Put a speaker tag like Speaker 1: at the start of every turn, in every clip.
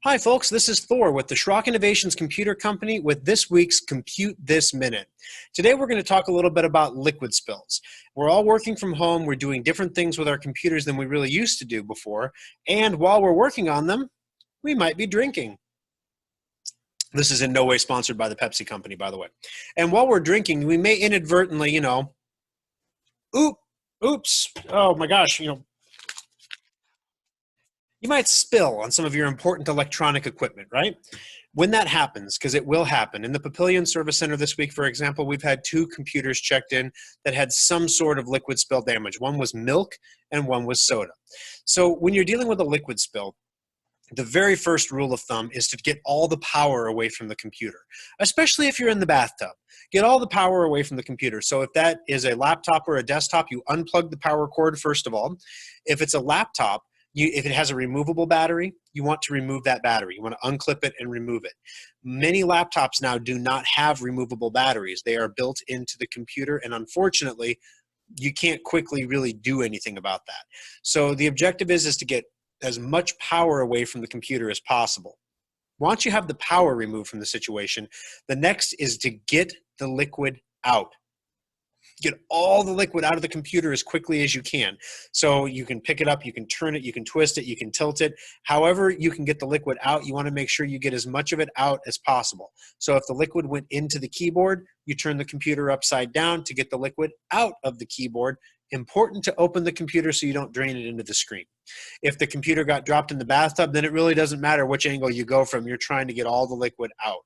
Speaker 1: Hi, folks. This is Thor with the Schrock Innovations Computer Company with this week's Compute This Minute. Today, we're going to talk a little bit about liquid spills. We're all working from home. We're doing different things with our computers than we really used to do before. And while we're working on them, we might be drinking. This is in no way sponsored by the Pepsi Company, by the way. And while we're drinking, we may inadvertently, oops, oh my gosh, you might spill on some of your important electronic equipment, right? When that happens, because it will happen, in the Papillion Service Center this week, for example, we've had 2 computers checked in that had some sort of liquid spill damage. One was milk and one was soda. So when you're dealing with a liquid spill, the very first rule of thumb is to get all the power away from the computer, especially if you're in the bathtub. Get all the power away from the computer. So if that is a laptop or a desktop, you unplug the power cord first of all. If it's a laptop, if it has a removable battery, you want to remove that battery. You want to unclip it and remove it. Many laptops now do not have removable batteries. They are built into the computer, and unfortunately, you can't quickly really do anything about that. So the objective is to get as much power away from the computer as possible. Once you have the power removed from the situation, the next is to get the liquid out. Get all the liquid out of the computer as quickly as you can. So you can pick it up, you can turn it, you can twist it, you can tilt it. However you can get the liquid out, you want to make sure you get as much of it out as possible. So if the liquid went into the keyboard, you turn the computer upside down to get the liquid out of the keyboard. Important to open the computer so you don't drain it into the screen. If the computer got dropped in the bathtub, then it really doesn't matter which angle you go from. You're trying to get all the liquid out.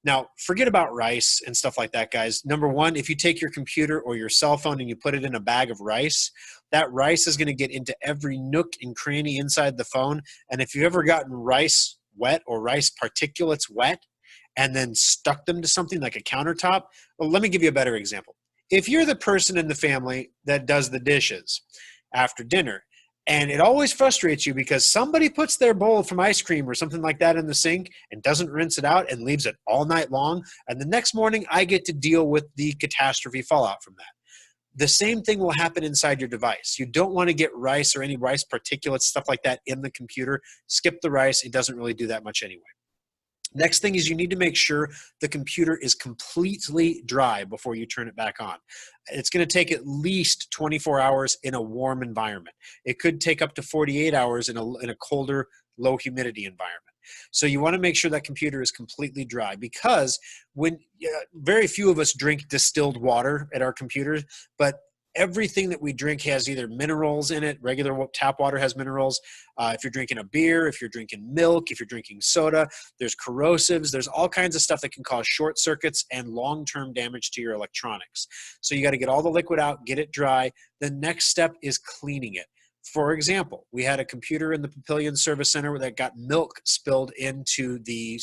Speaker 1: Now, forget about rice and stuff like that, guys. Number one, if you take your computer or your cell phone and you put it in a bag of rice, that rice is going to get into every nook and cranny inside the phone. And if you've ever gotten rice wet or rice particulates wet and then stuck them to something like a countertop, well, let me give you a better example. If you're the person in the family that does the dishes after dinner, and it always frustrates you because somebody puts their bowl from ice cream or something like that in the sink and doesn't rinse it out and leaves it all night long. And the next morning, I get to deal with the catastrophe fallout from that. The same thing will happen inside your device. You don't want to get rice or any rice particulates, stuff like that in the computer. Skip the rice. It doesn't really do that much anyway. Next thing is you need to make sure the computer is completely dry before you turn it back on. It's going to take at least 24 hours in a warm environment. It could take up to 48 hours in a colder, low humidity environment. So you want to make sure that computer is completely dry because very few of us drink distilled water at our computers, but everything that we drink has either minerals in it. Regular tap water has minerals. If you're drinking a beer, if you're drinking milk, if you're drinking soda, there's corrosives. There's all kinds of stuff that can cause short circuits and long-term damage to your electronics. So you got to get all the liquid out, get it dry. The next step is cleaning it. For example, we had a computer in the Papillion Service Center that got milk spilled into the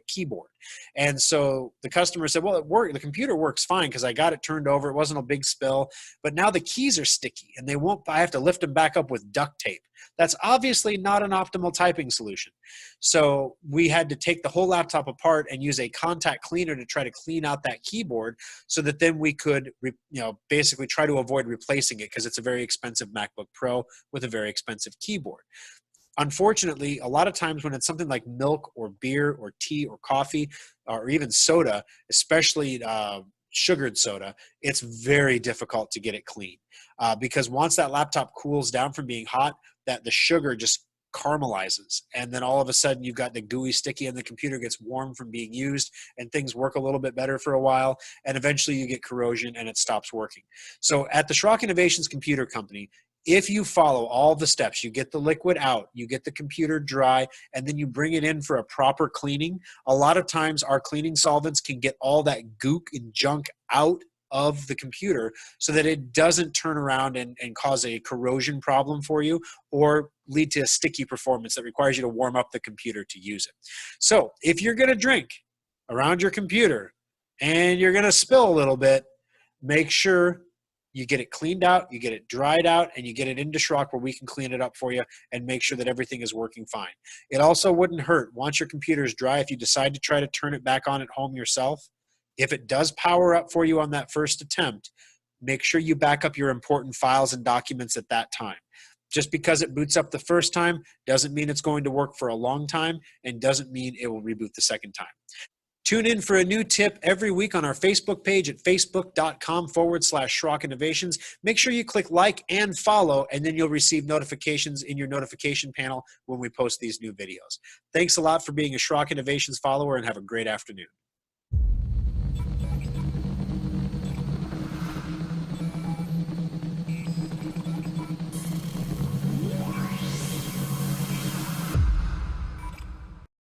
Speaker 1: keyboard. And so the customer said, well, it worked. The computer works fine because I got it turned over. It wasn't a big spill. But now the keys are sticky and I have to lift them back up with duct tape. That's obviously not an optimal typing solution. So we had to take the whole laptop apart and use a contact cleaner to try to clean out that keyboard so that then we could basically try to avoid replacing it because it's a very expensive MacBook Pro with a very expensive keyboard. Unfortunately, a lot of times when it's something like milk or beer or tea or coffee or even soda, especially sugared soda, it's very difficult to get it clean because once that laptop cools down from being hot, that the sugar just caramelizes, and then all of a sudden you've got the gooey sticky and the computer gets warm from being used and things work a little bit better for a while, and eventually you get corrosion and it stops working. So at the Schrock Innovations Computer Company, if you follow all the steps, you get the liquid out, you get the computer dry, and then you bring it in for a proper cleaning, a lot of times our cleaning solvents can get all that gook and junk out of the computer so that it doesn't turn around and cause a corrosion problem for you or lead to a sticky performance that requires you to warm up the computer to use it. So if you're going to drink around your computer and you're going to spill a little bit, make sure you get it cleaned out, you get it dried out, and you get it into Schrock where we can clean it up for you and make sure that everything is working fine. It also wouldn't hurt, once your computer is dry, if you decide to try to turn it back on at home yourself, if it does power up for you on that first attempt, make sure you back up your important files and documents at that time. Just because it boots up the first time doesn't mean it's going to work for a long time, and doesn't mean it will reboot the second time. Tune in for a new tip every week on our Facebook page at facebook.com/Schrock Innovations. Make sure you click like and follow, and then you'll receive notifications in your notification panel when we post these new videos. Thanks a lot for being a Schrock Innovations follower, and have a great afternoon.